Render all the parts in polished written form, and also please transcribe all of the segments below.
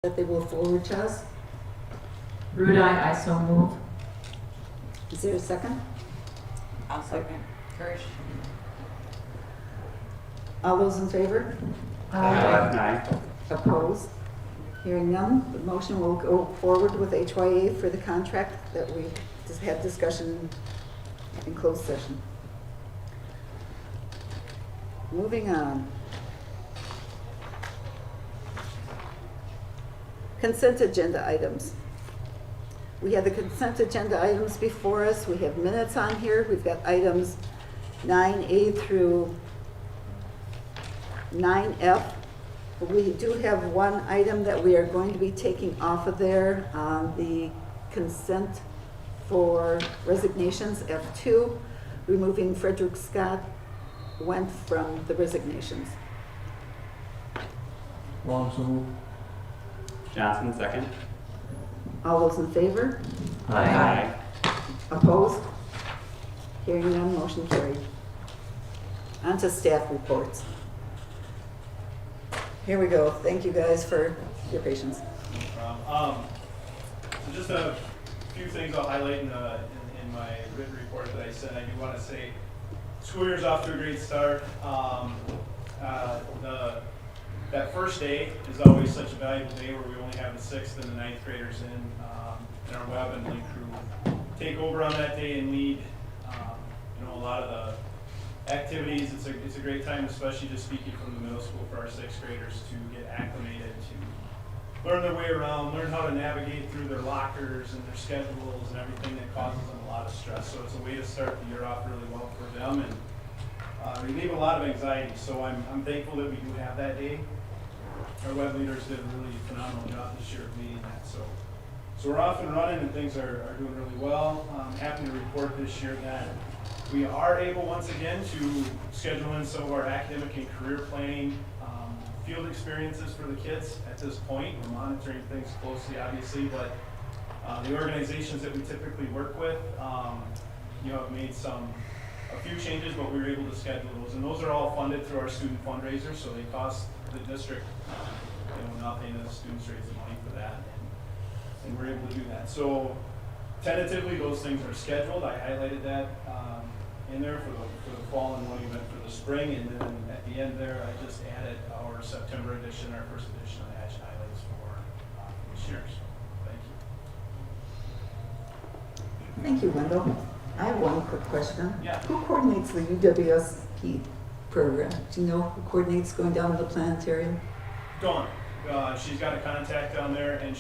that they will forward to us. Rude, I so move. Is there a second? I'll second. Kirsch. All those in favor? Aye. Opposed? Hearing none, the motion will go forward with HYA for the contract that we just had discussion in closed session. Moving on. Consent agenda items. We have the consent agenda items before us. We have minutes on here. We've got items 9A through 9F. We do have one item that we are going to be taking off of there, the consent for resignations, F2, removing Frederick Scott went from the resignations. Long so moved. Johnson, second. All those in favor? Aye. Opposed? Hearing none, motion carried. On to staff reports. Here we go. Thank you guys for your patience. So just a few things I'll highlight in my written report that I sent. I do want to say school year's off to a great start. That first day is always such a valuable day where we only have the 6th and the 9th graders in our web and link crew take over on that day and lead a lot of the activities. It's a great time, especially just speaking from the middle school, for our 6th graders to get acclimated, to learn their way around, learn how to navigate through their lockers and their schedules and everything that causes them a lot of stress. So it's a way to start the year off really well for them and relieve a lot of anxiety. So I'm thankful that we do have that day. Our web leaders did a really phenomenal job this year of leading that. So we're off and running and things are doing really well. I'm happy to report this year that we are able once again to schedule in some of our academic and career planning field experiences for the kids at this point. We're monitoring things closely, obviously, but the organizations that we typically work with, have made a few changes, but we were able to schedule those, and those are all funded through our student fundraiser, so they cost the district nothing, and the students raise the money for that, and we're able to do that. So tentatively, those things are scheduled. I highlighted that in there for the fall and one event for the spring, and then at the end there, I just added our September edition, our first edition of the action highlights for this year. So thank you. Thank you, Wendell. I have one quick question. Yeah. Who coordinates the UWSP program? Do you know who coordinates going down to the planetarium? Dawn. She's got a contact down there, and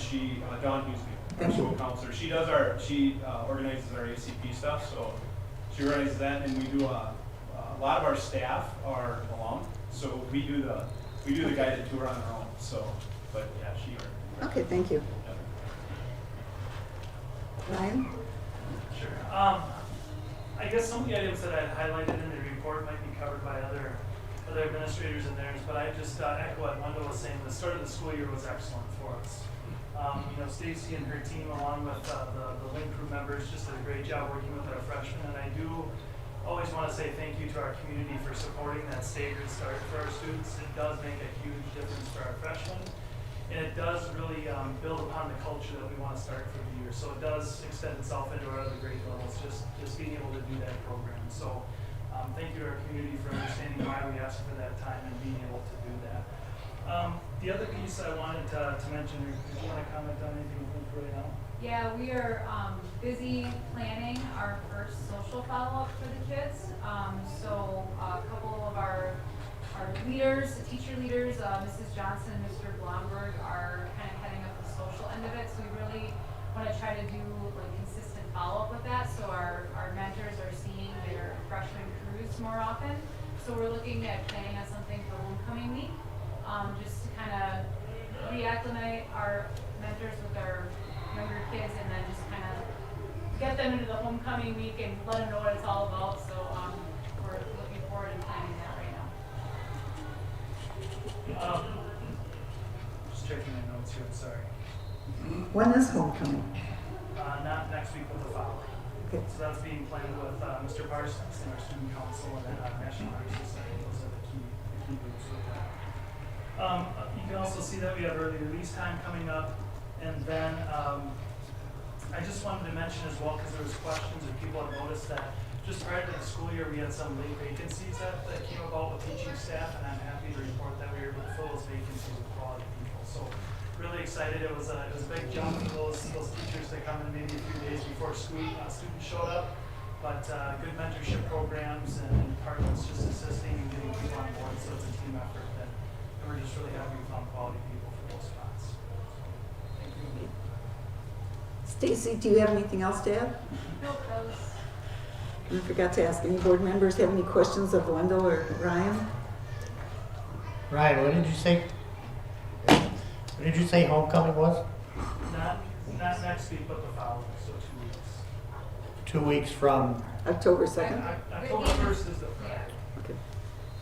Dawn Hughesby, our Thank you. school counselor. She organizes our ACP stuff, so she organizes that, and we do a lot of our staff are alum, so we do the guided tour on our own. So, but yeah, she organizes. Okay, thank you. Ryan? Sure. I guess some of the items that I highlighted in the report might be covered by other administrators in theirs, but I just echo what Wendell was saying. The start of the school year was excellent for us. Stacy and her team, along with the link crew members, just did a great job working with our freshmen, and I do always want to say thank you to our community for supporting that staggered start for our students. It does make a huge difference for our freshmen, and it does really build upon the culture that we want to start for the year. So it does extend itself into our other grade levels, just being able to do that program. So thank you to our community for understanding why we asked for that time and being able to do that. The other piece I wanted to mention, did you want to comment on anything right now? Yeah, we are busy planning our first social follow-up for the kids. So a couple of our leaders, the teacher leaders, Mrs. Johnson and Mr. Blomberg, are kind of heading up the social end of it. So we really want to try to do like consistent follow-up with that. So our mentors are seeing their freshman crews more often. So we're looking at planning on something for homecoming week, just to kind of reacclimate our mentors with our younger kids, and then just kind of get them into the homecoming week and let them know what it's all about. So we're looking forward to planning that right now. Just checking my notes here, sorry. When is homecoming? Not next week, but the following. Okay. So that's being planned with Mr. Parsons and our student council and National Honor Society. Those are the key groups with that. You can also see that we have early release time coming up. And then I just wanted to mention as well, because there was questions and people have noticed that just prior to the school year, we had some late vacancies that came about with teaching staff, and I'm happy to report that we were able to fill those vacancies with quality people. So really excited. It was a big jump for those teachers that come in maybe a few days before students showed up. But good mentorship programs, and part of it's just assisting and getting people on board, so it's a team effort. And we're just really happy we found quality people for those spots. Thank you. Stacy, do you have anything else to add? Nope, that was. I forgot to ask, any board members have any questions of Wendell or Ryan? Ryan, what did you say? What did you say homecoming was? Not next week, but the following, so 2 weeks. 2 weeks from, October 2nd? October 1st is the Yeah. Friday. Okay.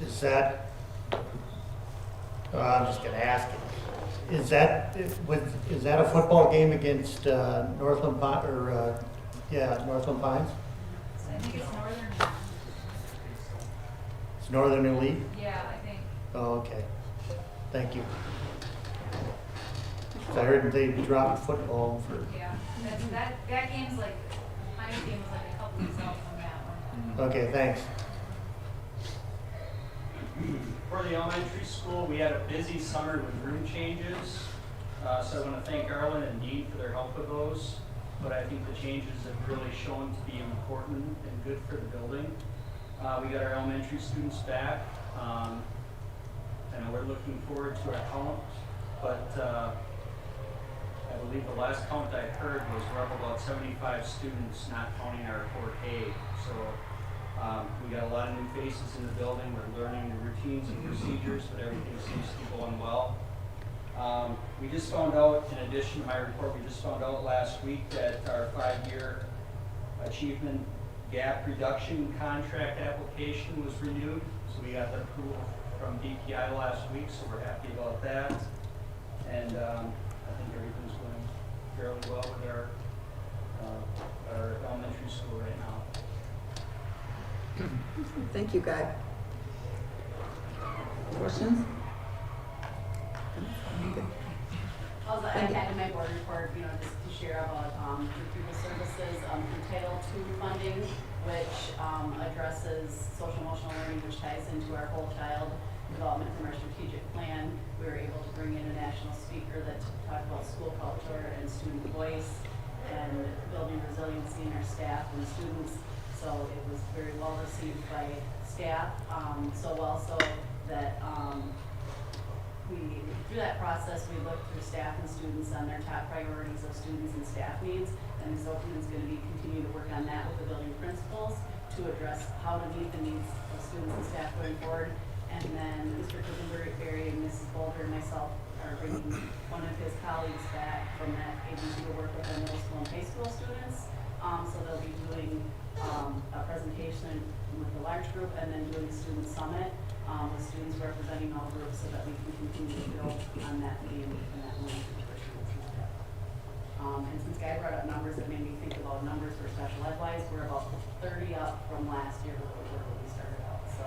is that, I'm just gonna ask it. Is that a football game against Northland Pines, or, Northland Pines? So I think it's Northern. It's Northern Elite? Yeah, I think. Oh, okay. Thank you. 'Cause I heard they dropped football for, Yeah, that game's like, Pines game was like a couple weeks out from that one. okay, thanks. For the elementary school, we had a busy summer with room changes. So I want to thank Arlen and Dean for their help with those. But I think the changes have really shown to be important and good for the building. We got our elementary students back, and we're looking forward to our count. But I believe the last count I heard was we're up about 75 students, not counting our 4K. So we got a lot of new faces in the building. We're learning the routines and procedures, but everything seems to be going well. We just found out, in addition to my report, we just found out last week that our 5-year achievement gap reduction contract application was renewed. So we got the approval from DPI last week, so we're happy about that. And I think everything's going fairly well with our elementary school right now. Thank you, Guy. Questions? Okay. Also, I had in my board report, just to share about through people services, through Title II funding, which addresses social emotional learning, which ties into our whole child development from our strategic plan. We were able to bring in a national speaker that talked about school culture and student voice and building resiliency in our staff and students. So it was very well received by staff, so well so that through that process, we looked through staff and students on their top priorities of students and staff needs. And Ms. Oakman is going to continue to work on that with the building principals to address how to meet the needs of students and staff going forward. And then Mr. Kuchenberry and Mrs. Boulder and myself are bringing one of his colleagues back from that agency to work with our middle school and high school students. So they'll be doing a presentation with a large group and then doing a student summit with students representing all groups so that we can continue to build on that theme and that link for students and staff. And since Guy brought up numbers, it made me think about numbers for special ed wise. We're about 30 up from last year where we started out. So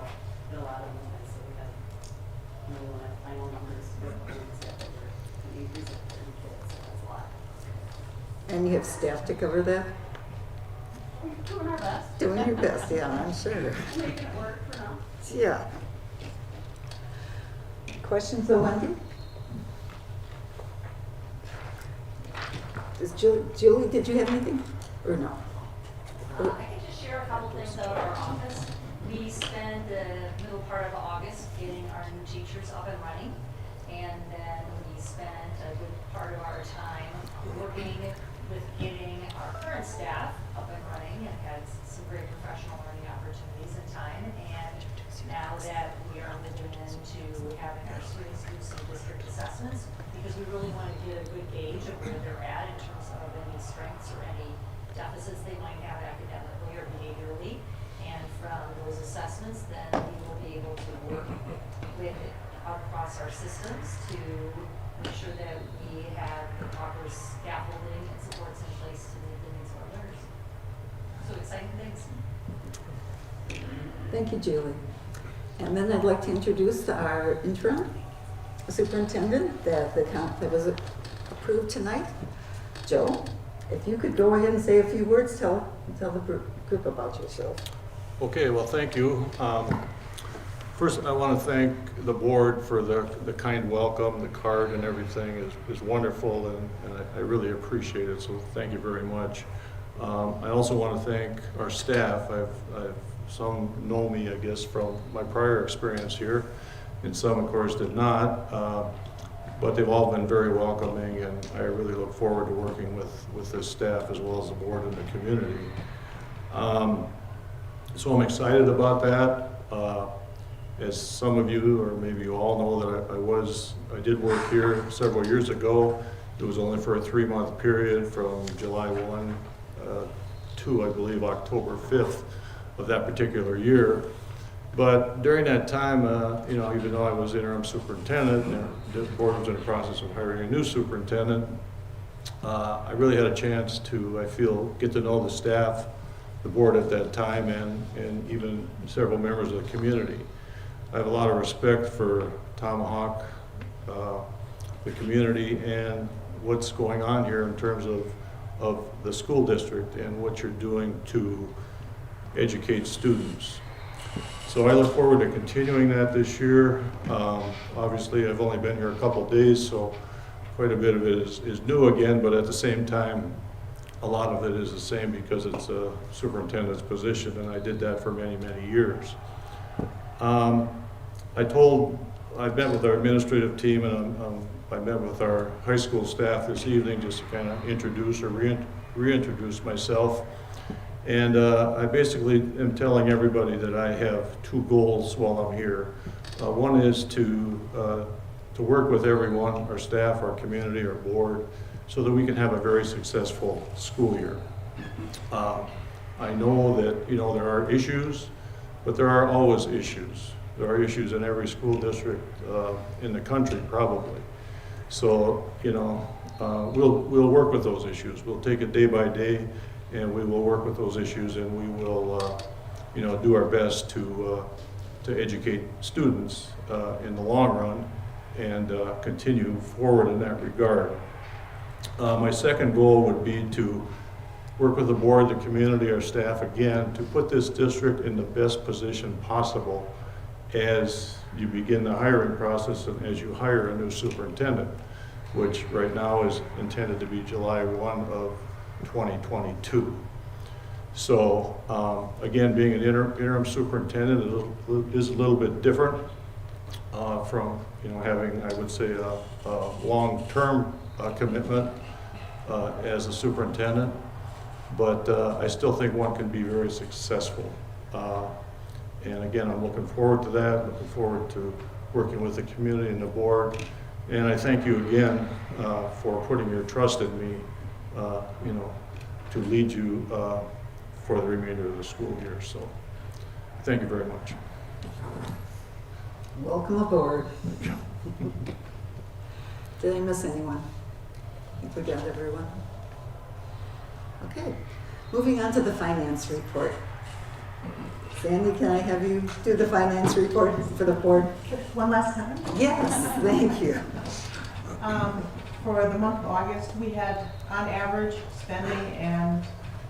did a lot of movement. So we had final numbers for an increase of 30 kids. So that's a lot. And you have staff to cover that? We're doing our best. Doing your best, yeah, I'm sure. Making it work for now. Yeah. Questions of Wendy? Julie, did you have anything? Or no? I can just share a couple things about our office. We spend the middle part of August getting our new teachers up and running. And then we spent a good part of our time working with getting our current staff up and running and had some great professional learning opportunities and time. And now that we are moving into having our students do some district assessments, because we really want to get a good gauge of where they're at in terms of any strengths or any deficits they might have academically or behaviorally. And from those assessments, then we will be able to work with across our systems to make sure that we have the proper scaffolding and supports in place to meet the needs of our learners. So exciting things. Thank you, Julie. And then I'd like to introduce our interim. superintendent that that was approved tonight. Joe, if you could go ahead and say a few words, tell the group about yourself. Okay, well, thank you. First, I want to thank the board for the kind welcome. The card and everything is wonderful, and I really appreciate it, so thank you very much. I also want to thank our staff. Some know me, I guess, from my prior experience here, and some, of course, did not. But they've all been very welcoming, and I really look forward to working with this staff as well as the board and the community. So I'm excited about that. As some of you, or maybe you all know, that I did work here several years ago. It was only for a 3-month period from July 1 to, I believe, October 5th of that particular year. But during that time, even though I was interim superintendent, and the board was in the process of hiring a new superintendent, I really had a chance to, I feel, get to know the staff, the board at that time, and even several members of the community. I have a lot of respect for Tomahawk, the community, and what's going on here in terms of the school district and what you're doing to educate students. So I look forward to continuing that this year. Obviously, I've only been here a couple days, so quite a bit of it is new again, but at the same time, a lot of it is the same because it's a superintendent's position, and I did that for many, many years. I've met with our administrative team, and I met with our high school staff this evening just to kind of introduce or reintroduce myself. And I basically am telling everybody that I have 2 goals while I'm here. One is to work with everyone, our staff, our community, our board, so that we can have a very successful school year. I know that there are issues, but there are always issues. There are issues in every school district in the country, probably. So we'll work with those issues. We'll take it day by day, and we will work with those issues, and we will do our best to educate students in the long run and continue forward in that regard. My second goal would be to work with the board, the community, our staff, again, to put this district in the best position possible as you begin the hiring process and as you hire a new superintendent, which right now is intended to be July 1 of 2022. So again, being an interim superintendent is a little bit different from having, I would say, a long-term commitment as a superintendent, but I still think one can be very successful. And again, I'm looking forward to that, looking forward to working with the community and the board. And I thank you again for putting your trust in me, to lead you for the remainder of the school year. So thank you very much. Welcome aboard. Did I miss anyone? I think we got everyone. Okay, moving on to the finance report. Sandy, can I have you do the finance report for the board? One last time. Yes, thank you. For the month of August, we had on average spending and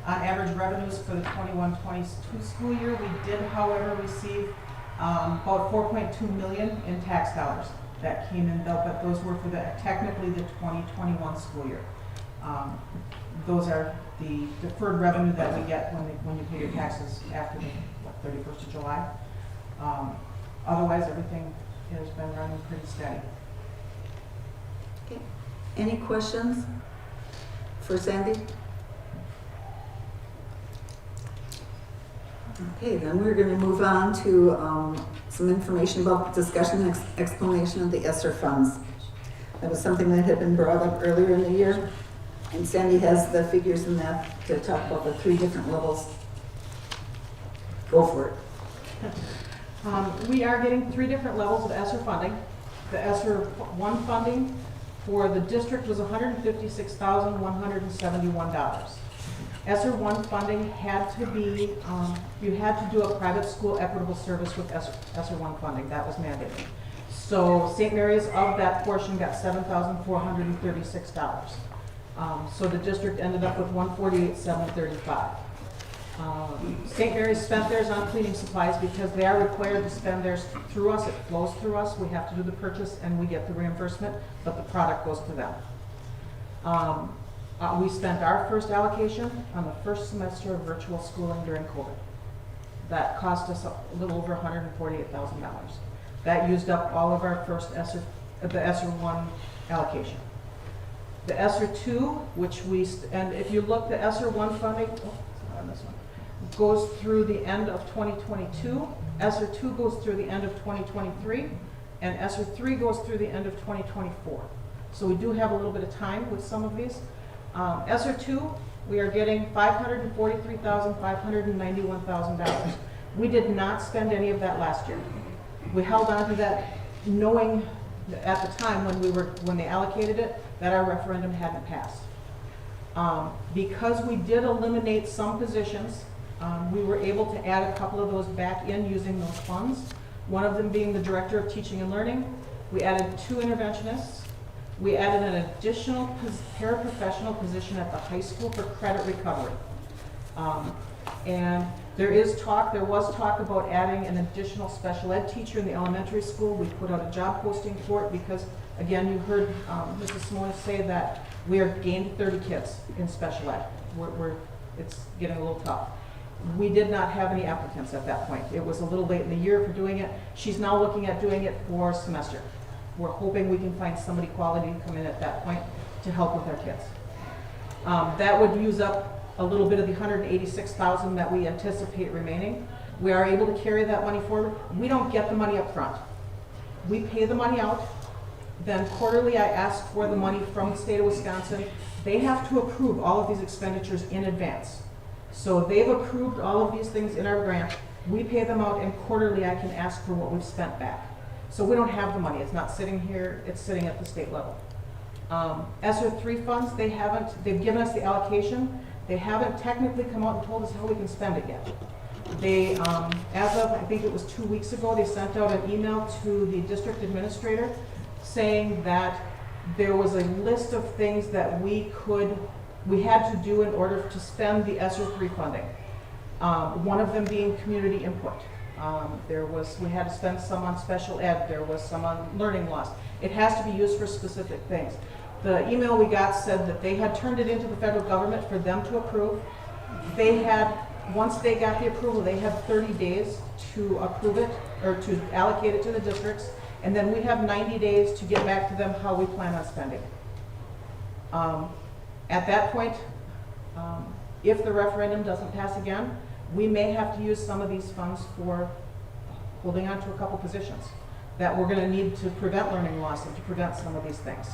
on average revenues for the 21-22 school year. We did, however, receive about 4.2 million in tax dollars that came in, though, but those were for technically the 2021 school year. Those are the deferred revenue that we get when you pay your taxes after the 31st of July. Otherwise, everything has been running pretty steady. Okay. Any questions for Sandy? Okay, then we're going to move on to some information about discussion and explanation of the ESSER funds. That was something that had been brought up earlier in the year, and Sandy has the figures in that to talk about the 3 different levels. Go for it. We are getting 3 different levels of ESSER funding. The ESSER 1 funding for the district was $156,171. ESSER 1 funding had to be, you had to do a private school equitable service with ESSER 1 funding. That was mandated. So St. Mary's of that portion got $7,436. So the district ended up with $148,735. St. Mary's spent theirs on cleaning supplies because they are required to spend theirs through us. It flows through us. We have to do the purchase and we get the reimbursement, but the product goes to them. We spent our first allocation on the first semester of virtual schooling during COVID. That cost us a little over $148,000. That used up all of our first the ESSER 1 allocation. The ESSER 2, which and if you look, the ESSER 1 funding, oh, it's not on this one, goes through the end of 2022. ESSER 2 goes through the end of 2023, and ESSER 3 goes through the end of 2024. So we do have a little bit of time with some of these. ESSER 2, we are getting $543,591,000. We did not spend any of that last year. We held on to that knowing at the time when they allocated it that our referendum hadn't passed. Because we did eliminate some positions, we were able to add a couple of those back in using those funds. One of them being the Director of Teaching and Learning. We added 2 interventionists. We added an additional paraprofessional position at the high school for credit recovery. And there was talk about adding an additional special ed teacher in the elementary school. We put out a job posting for it because, again, you heard Mrs. Simona say that we are gained 30 kids in special ed. It's getting a little tough. We did not have any applicants at that point. It was a little late in the year for doing it. She's now looking at doing it for semester. We're hoping we can find somebody quality to come in at that point to help with our kids. That would use up a little bit of the $186,000 that we anticipate remaining. We are able to carry that money forward. We don't get the money up front. We pay the money out. Then quarterly I ask for the money from the state of Wisconsin. They have to approve all of these expenditures in advance. So they've approved all of these things in our grant. We pay them out, and quarterly I can ask for what we've spent back. So we don't have the money. It's not sitting here. It's sitting at the state level. ESSER 3 funds, they've given us the allocation. They haven't technically come out and told us how we can spend it yet. They, as of, I think it was 2 weeks ago, they sent out an email to the district administrator saying that there was a list of things that we had to do in order to spend the ESSER 3 funding. One of them being community input. We had to spend some on special ed. There was some on learning loss. It has to be used for specific things. The email we got said that they had turned it into the federal government for them to approve. Once they got the approval, they had 30 days to approve it or to allocate it to the districts. And then we have 90 days to get back to them how we plan on spending. At that point, if the referendum doesn't pass again, we may have to use some of these funds for holding on to a couple positions that we're going to need to prevent learning loss and to prevent some of these things.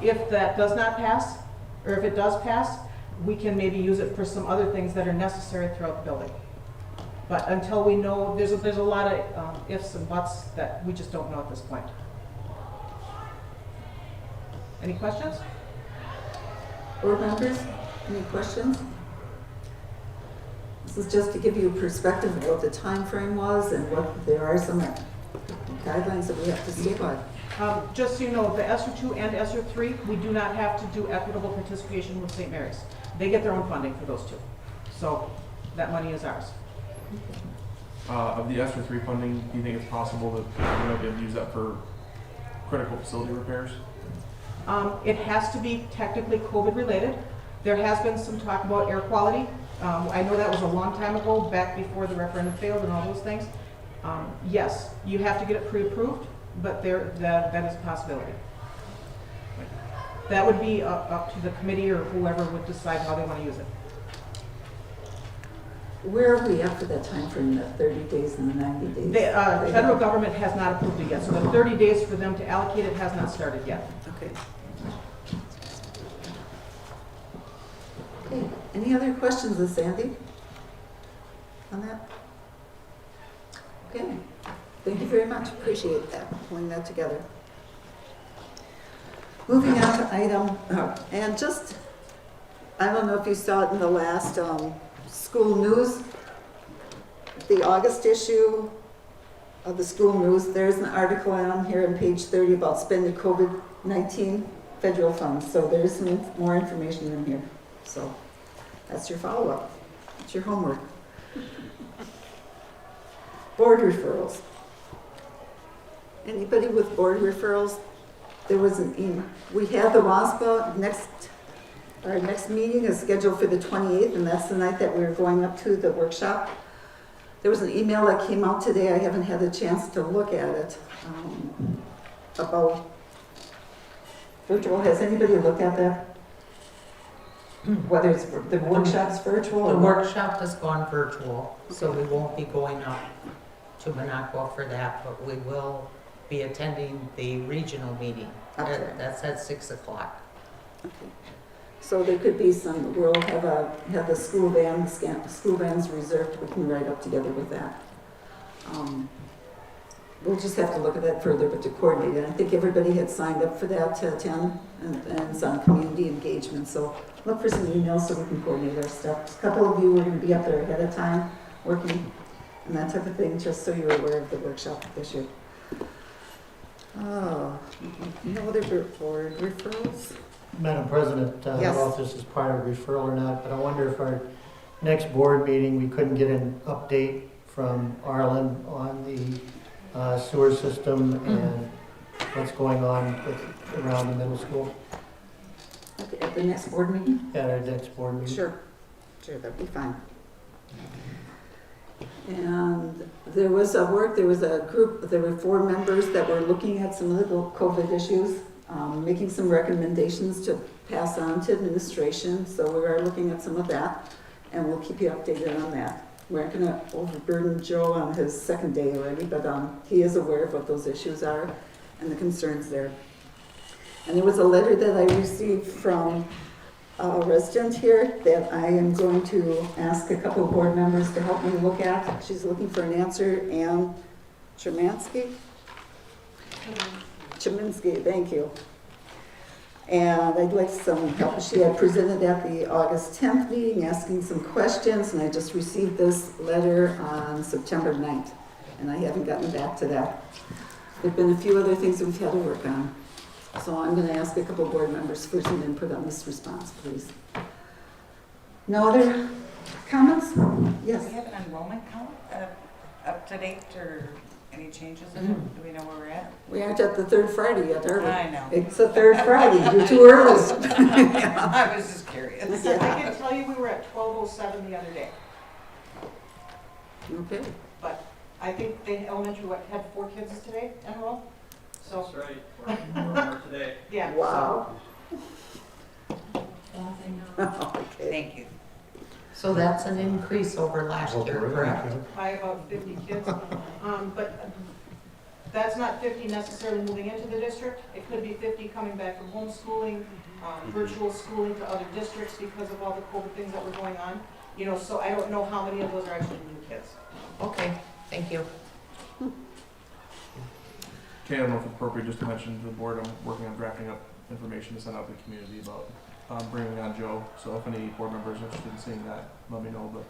If that does not pass, or if it does pass, we can maybe use it for some other things that are necessary throughout the building. But until we know, there's a lot of ifs and buts that we just don't know at this point. Any questions? Board members, any questions? This is just to give you a perspective of what the time frame was and what there are some guidelines that we have to stay by. Just so you know, the ESSER 2 and ESSER 3, we do not have to do equitable participation with St. Mary's. They get their own funding for those two. So that money is ours. Of the ESSER 3 funding, do you think it's possible that we might be able to use that for critical facility repairs? It has to be technically COVID related. There has been some talk about air quality. I know that was a long time ago, back before the referendum failed and all those things. Yes, you have to get it pre-approved, but that is a possibility. That would be up to the committee or whoever would decide how they want to use it. Where are we after that time frame, that 30 days and the 90 days? The federal government has not approved it yet, so the 30 days for them to allocate it has not started yet. Okay. Okay, any other questions of Sandy on that? Okay, thank you very much, appreciate that, pulling that together. Moving on to item, and just, I don't know if you saw it in the last school news, the August issue of the school news, there's an article on here on page 30 about spending COVID-19 federal funds. So there's some more information in here. So that's your follow-up. It's your homework. Board referrals. Anybody with board referrals? There was an email. We have the WASPA our next meeting is scheduled for the 28th, and that's the night that we're going up to the workshop. There was an email that came out today. I haven't had a chance to look at it about virtual. Has anybody looked at that? Whether it's the workshop's virtual? The or workshop has gone virtual, so we won't be going up to Minocqua for that, but we will be attending the regional meeting. Okay. That's at 6 o'clock. Okay. So there could be some, we'll have the school vans reserved. We can ride up together with that. We'll just have to look at that further, but to coordinate it. I think everybody had signed up for that to attend, and it's on community engagement. So look for some emails so we can coordinate our stuff. A couple of you are going to be up there ahead of time working and that type of thing, just so you're aware of the workshop this year. Oh, no other board referrals? Madam President, I don't know if this is part of referral or not, but I wonder if our next board meeting, we couldn't get an update from Arlen on the sewer system and what's going on around the middle school At the next board meeting? at our next board meeting. Sure, that'd be fine. And there was a group, there were 4 members that were looking at some of the COVID issues, making some recommendations to pass on to administration. So we are looking at some of that, and we'll keep you updated on that. We aren't gonna overburden Joe on his second day already, but he is aware of what those issues are and the concerns there. And there was a letter that I received from a resident here that I am going to ask a couple of board members to help me look at. She's looking for an answer. Ann Chemansky, thank you. And I'd like some help. She had presented at the August 10th meeting asking some questions, and I just received this letter on September 9th, and I haven't gotten back to that. There've been a few other things we've had to work on. So I'm going to ask a couple board members for some input on this response, please. No other comments? Yes. Do we have an enrollment count up to date or any changes in it? Do we know where we're at? We aren't at the third Friday yet, are we? I know. It's the third Friday. You're too early. I was just curious. I can tell you we were at 12:07 the other day, Okay. but I think the elementary had 4 kids today enroll. So, That's right. We're more today. yeah. Wow. So, Okay. thank you. So that's an increase over last year, correct? By about 50 kids. But that's not 50 necessarily moving into the district. It could be 50 coming back from homeschooling, virtual schooling to other districts because of all the COVID things that were going on. You know, so I don't know how many of those are actually new kids. Okay, thank you. Okay, I don't know if it's appropriate just to mention to the board, I'm working on drafting up information to send out to the community about bringing on Joe. So if any board members are interested in seeing that, let me know. But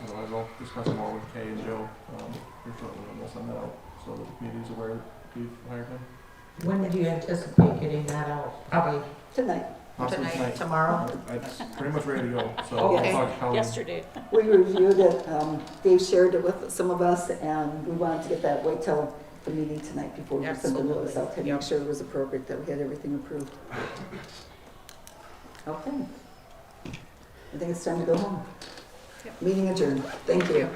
otherwise, I'll discuss more with Kay and Joe pretty shortly, and we'll send that out so the community's aware that we've hired him. When do you anticipate getting that out? Probably Tonight. Possibly tonight, tomorrow? It's pretty much ready to go, so Okay. I'll talk to Colin. Yesterday. We reviewed it. Dave shared it with some of us, and we wanted to get that, wait till the meeting tonight before we send the notice out to make sure it was appropriate, that we had everything approved. Okay. I think it's time to go home. Meeting adjourned. Thank you.